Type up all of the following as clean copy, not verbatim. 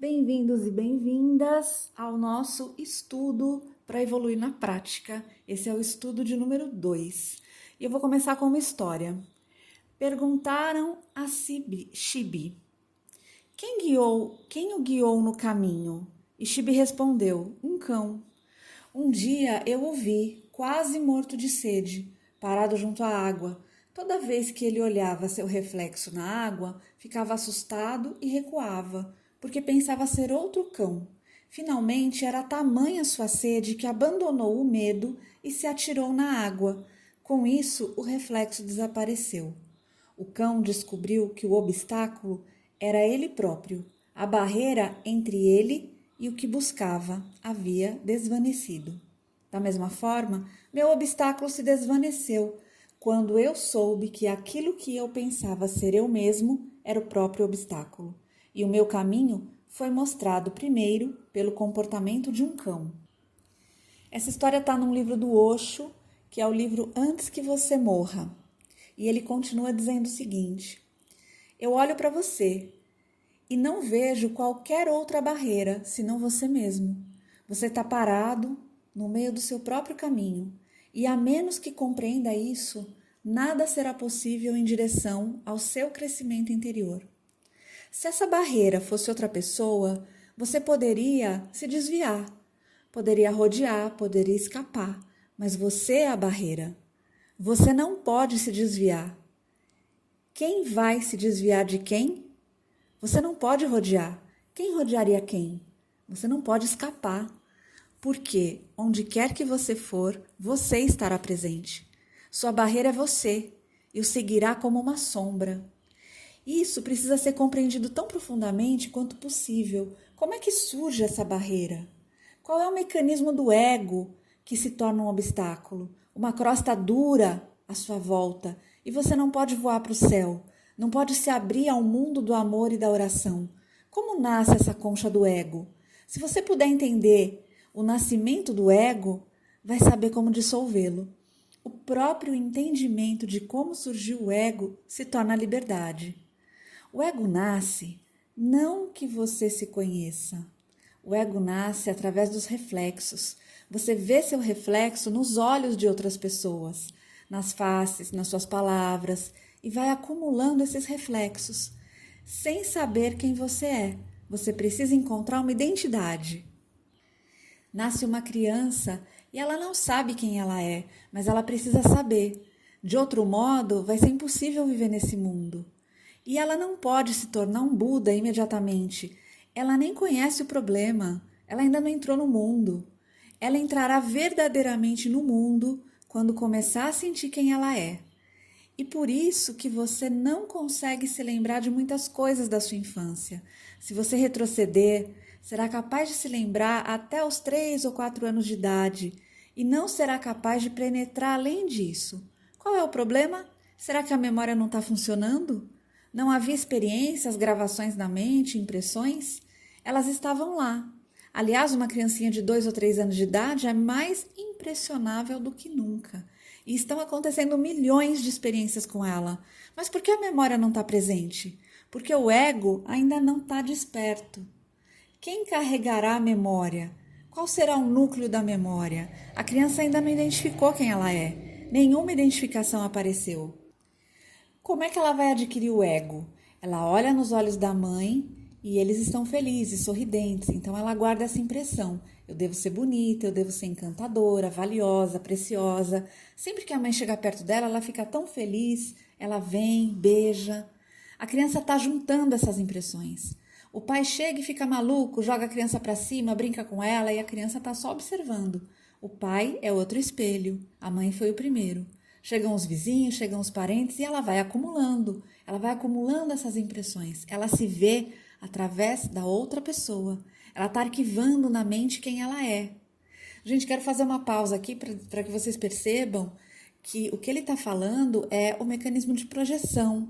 Bem-vindos e bem-vindas ao nosso estudo para evoluir na prática. Esse é o estudo de número 2. E eu vou começar com uma história. Perguntaram a Xibi, quem o guiou no caminho? E Xibi respondeu, um cão. Um dia eu o vi, quase morto de sede, parado junto à água. Toda vez que ele olhava seu reflexo na água, ficava assustado e recuava, porque pensava ser outro cão. Finalmente, era tamanha sua sede que abandonou o medo e se atirou na água. Com isso, o reflexo desapareceu. O cão descobriu que o obstáculo era ele próprio. A barreira entre ele e o que buscava havia desvanecido. Da mesma forma, meu obstáculo se desvaneceu quando eu soube que aquilo que eu pensava ser eu mesmo era o próprio obstáculo. E o meu caminho foi mostrado primeiro pelo comportamento de um cão. Essa história está num livro do Osho, que é o livro Antes que Você Morra. E ele continua dizendo o seguinte: eu olho para você e não vejo qualquer outra barreira senão você mesmo. Você está parado no meio do seu próprio caminho e, a menos que compreenda isso, nada será possível em direção ao seu crescimento interior. Se essa barreira fosse outra pessoa, você poderia se desviar, poderia rodear, poderia escapar, mas você é a barreira. Você não pode se desviar. Quem vai se desviar de quem? Você não pode rodear. Quem rodearia quem? Você não pode escapar. Porque onde quer que você for, você estará presente. Sua barreira é você e o seguirá como uma sombra. Isso precisa ser compreendido tão profundamente quanto possível. Como é que surge essa barreira? Qual é o mecanismo do ego que se torna um obstáculo? Uma crosta dura à sua volta e você não pode voar para o céu, não pode se abrir ao mundo do amor e da oração. Como nasce essa concha do ego? Se você puder entender o nascimento do ego, vai saber como dissolvê-lo. O próprio entendimento de como surgiu o ego se torna a liberdade. O ego nasce não que você se conheça. O ego nasce através dos reflexos. Você vê seu reflexo nos olhos de outras pessoas, nas faces, nas suas palavras, e vai acumulando esses reflexos, sem saber quem você é. Você precisa encontrar uma identidade. Nasce uma criança e ela não sabe quem ela é, mas ela precisa saber. De outro modo, vai ser impossível viver nesse mundo. E ela não pode se tornar um Buda imediatamente. Ela nem conhece o problema, ela ainda não entrou no mundo. Ela entrará verdadeiramente no mundo quando começar a sentir quem ela é. E por isso que você não consegue se lembrar de muitas coisas da sua infância. Se você retroceder, será capaz de se lembrar até os 3 ou 4 anos de idade e não será capaz de penetrar além disso. Qual é o problema? Será que a memória não está funcionando? Não havia experiências, gravações na mente, impressões? Elas estavam lá. Aliás, uma criancinha de 2 ou 3 anos de idade é mais impressionável do que nunca. E estão acontecendo milhões de experiências com ela. Mas por que a memória não está presente? Porque o ego ainda não está desperto. Quem carregará a memória? Qual será o núcleo da memória? A criança ainda não identificou quem ela é. Nenhuma identificação apareceu. Como é que ela vai adquirir o ego? Ela olha nos olhos da mãe e eles estão felizes, sorridentes. Então ela guarda essa impressão. Eu devo ser bonita, eu devo ser encantadora, valiosa, preciosa. Sempre que a mãe chega perto dela, ela fica tão feliz, ela vem, beija. A criança está juntando essas impressões. O pai chega e fica maluco, joga a criança para cima, brinca com ela e a criança está só observando. O pai é outro espelho, a mãe foi o primeiro. Chegam os vizinhos, chegam os parentes e ela vai acumulando essas impressões. Ela se vê através da outra pessoa. Ela está arquivando na mente quem ela é. Gente, quero fazer uma pausa aqui para que vocês percebam que o que ele está falando é o mecanismo de projeção,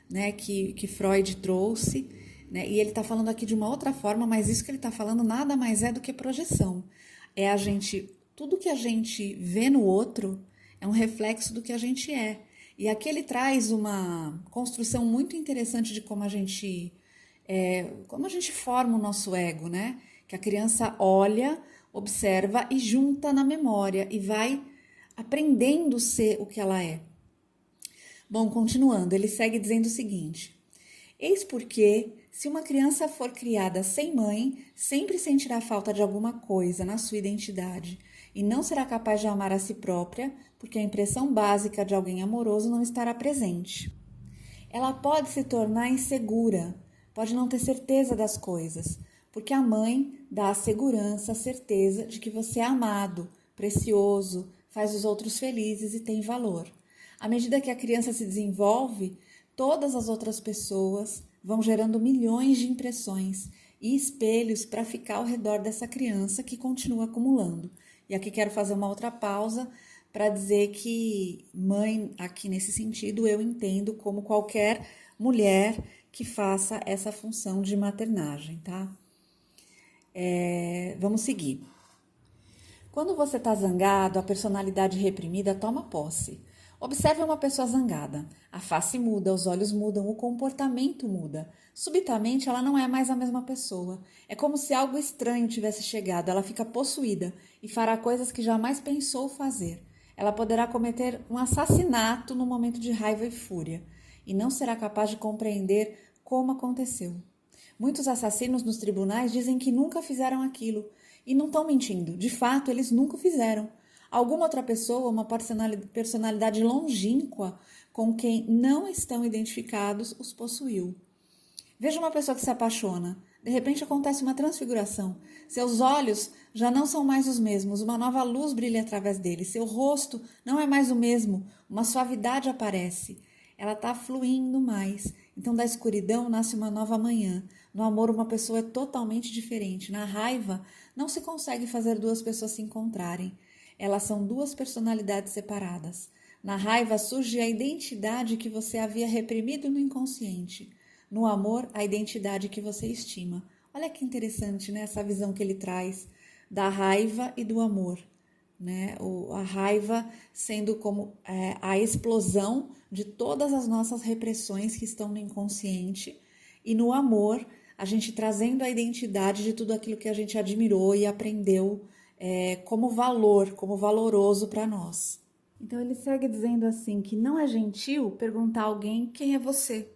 né, que Freud trouxe, né, e ele está falando aqui de uma outra forma, mas isso que ele está falando nada mais é do que projeção. Tudo que a gente vê no outro é um reflexo do que a gente é. E aqui ele traz uma construção muito interessante de como a gente Como a gente forma o nosso ego, né? Que a criança olha, observa e junta na memória e vai aprendendo a ser o que ela é. Bom, continuando, ele segue dizendo o seguinte: eis porque, se uma criança for criada sem mãe, sempre sentirá falta de alguma coisa na sua identidade e não será capaz de amar a si própria, porque a impressão básica de alguém amoroso não estará presente. Ela pode se tornar insegura, pode não ter certeza das coisas, porque a mãe dá a segurança, a certeza de que você é amado, precioso, faz os outros felizes e tem valor. À medida que a criança se desenvolve, todas as outras pessoas vão gerando milhões de impressões e espelhos para ficar ao redor dessa criança que continua acumulando. E aqui quero fazer uma outra pausa para dizer que mãe, aqui nesse sentido, eu entendo como qualquer mulher que faça essa função de maternagem, tá? Vamos seguir. Quando você está zangado, a personalidade reprimida toma posse. Observe uma pessoa zangada. A face muda, os olhos mudam, o comportamento muda. Subitamente, ela não é mais a mesma pessoa. É como se algo estranho tivesse chegado. Ela fica possuída e fará coisas que jamais pensou fazer. Ela poderá cometer um assassinato no momento de raiva e fúria e não será capaz de compreender como aconteceu. Muitos assassinos nos tribunais dizem que nunca fizeram aquilo e não estão mentindo. De fato, eles nunca fizeram. Alguma outra pessoa, uma personalidade longínqua com quem não estão identificados, os possuiu. Veja uma pessoa que se apaixona. De repente acontece uma transfiguração. Seus olhos já não são mais os mesmos, uma nova luz brilha através deles. Seu rosto não é mais o mesmo, uma suavidade aparece. Ela está fluindo mais. Então, da escuridão nasce uma nova manhã. No amor, uma pessoa é totalmente diferente. Na raiva, não se consegue fazer duas pessoas se encontrarem. Elas são duas personalidades separadas. Na raiva surge a identidade que você havia reprimido no inconsciente. No amor, a identidade que você estima. Olha que interessante, né? Essa visão que ele traz da raiva e do amor. Né? A raiva sendo como a explosão de todas as nossas repressões que estão no inconsciente. E no amor, a gente trazendo a identidade de tudo aquilo que a gente admirou e aprendeu como valor, como valoroso para nós. Então ele segue dizendo assim que não é gentil perguntar a alguém quem é você,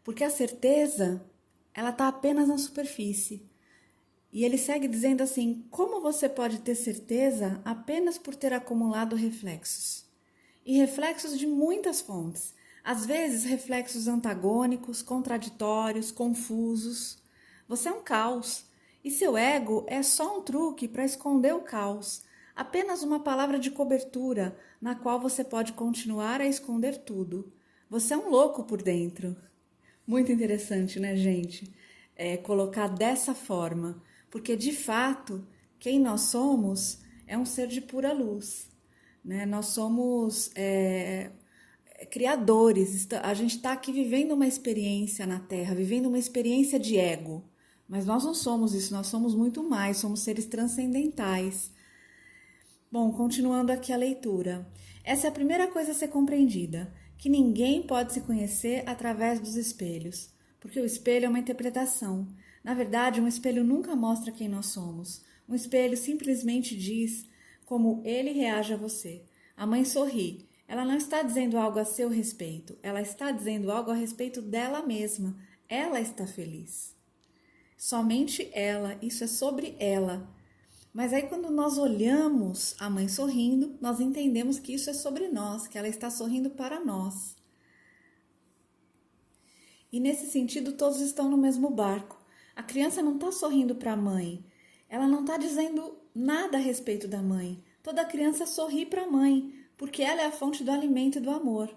porque a certeza ela está apenas na superfície. E ele segue dizendo assim, como você pode ter certeza apenas por ter acumulado reflexos? E reflexos de muitas fontes, às vezes reflexos antagônicos, contraditórios, confusos. Você é um caos. E seu ego é só um truque para esconder o caos, apenas uma palavra de cobertura na qual você pode continuar a esconder tudo. Você é um louco por dentro. Muito interessante, né, gente? Colocar dessa forma, porque de fato, quem nós somos é um ser de pura luz, né? Nós somos criadores, a gente está aqui vivendo uma experiência na Terra, vivendo uma experiência de ego. Mas nós não somos isso, nós somos muito mais, somos seres transcendentais. Bom, continuando aqui a leitura. Essa é a primeira coisa a ser compreendida, que ninguém pode se conhecer através dos espelhos, porque o espelho é uma interpretação. Na verdade, um espelho nunca mostra quem nós somos. Um espelho simplesmente diz como ele reage a você. A mãe sorri. Ela não está dizendo algo a seu respeito, ela está dizendo algo a respeito dela mesma. Ela está feliz. Somente ela, isso é sobre ela. Mas aí quando nós olhamos a mãe sorrindo, nós entendemos que isso é sobre nós, que ela está sorrindo para nós. E nesse sentido todos estão no mesmo barco. A criança não está sorrindo para a mãe, ela não está dizendo nada a respeito da mãe. Toda criança sorri para a mãe, porque ela é a fonte do alimento e do amor.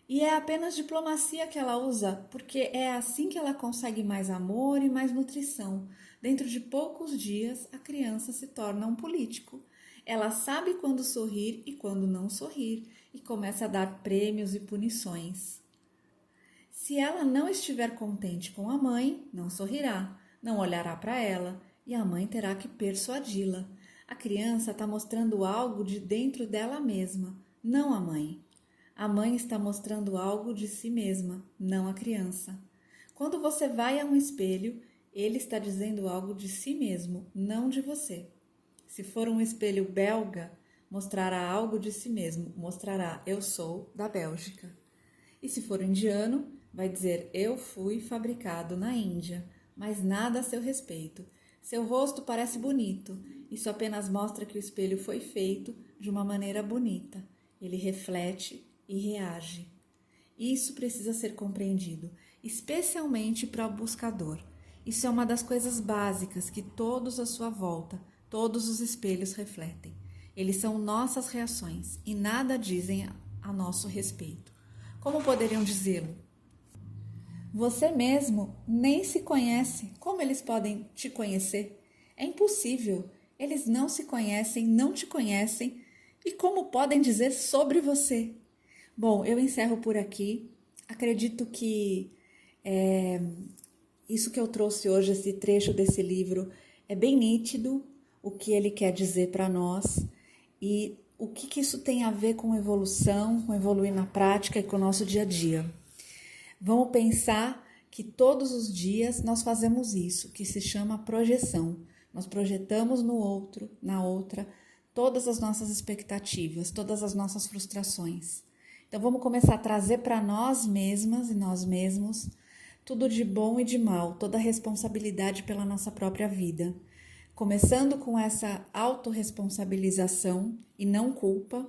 E é apenas diplomacia que ela usa, porque é assim que ela consegue mais amor e mais nutrição. Dentro de poucos dias, a criança se torna um político. Ela sabe quando sorrir e quando não sorrir, e começa a dar prêmios e punições. Se ela não estiver contente com a mãe, não sorrirá, não olhará para ela, e a mãe terá que persuadi-la. A criança está mostrando algo de dentro dela mesma, não a mãe. A mãe está mostrando algo de si mesma, não a criança. Quando você vai a um espelho, ele está dizendo algo de si mesmo, não de você. Se for um espelho belga, mostrará algo de si mesmo, mostrará eu sou da Bélgica. E se for indiano, vai dizer eu fui fabricado na Índia, mas nada a seu respeito. Seu rosto parece bonito, isso apenas mostra que o espelho foi feito de uma maneira bonita. Ele reflete e reage. Isso precisa ser compreendido, especialmente para o buscador. Isso é uma das coisas básicas que todos à sua volta, todos os espelhos refletem. Eles são nossas reações e nada dizem a nosso respeito. Como poderiam dizê-lo? Você mesmo nem se conhece. Como eles podem te conhecer? É impossível. Eles não se conhecem, não te conhecem. E como podem dizer sobre você? Bom, eu encerro por aqui. Acredito que isso que eu trouxe hoje, esse trecho desse livro, é bem nítido o que ele quer dizer para nós e o que isso tem a ver com evolução, com evoluir na prática e com o nosso dia a dia. Vamos pensar que todos os dias nós fazemos isso, que se chama projeção. Nós projetamos no outro, na outra, todas as nossas expectativas, todas as nossas frustrações. Então vamos começar a trazer para nós mesmas e nós mesmos tudo de bom e de mal, toda a responsabilidade pela nossa própria vida. Começando com essa autorresponsabilização e não culpa,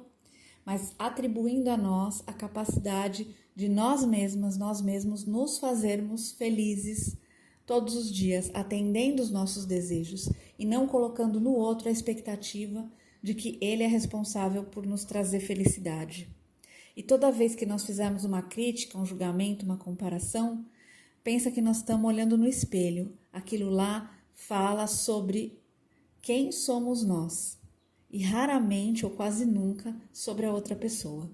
mas atribuindo a nós a capacidade de nós mesmas, nós mesmos nos fazermos felizes todos os dias, atendendo os nossos desejos e não colocando no outro a expectativa de que ele é responsável por nos trazer felicidade. E toda vez que nós fizermos uma crítica, um julgamento, uma comparação, pensa que nós estamos olhando no espelho. Aquilo lá fala sobre quem somos nós e raramente ou quase nunca sobre a outra pessoa.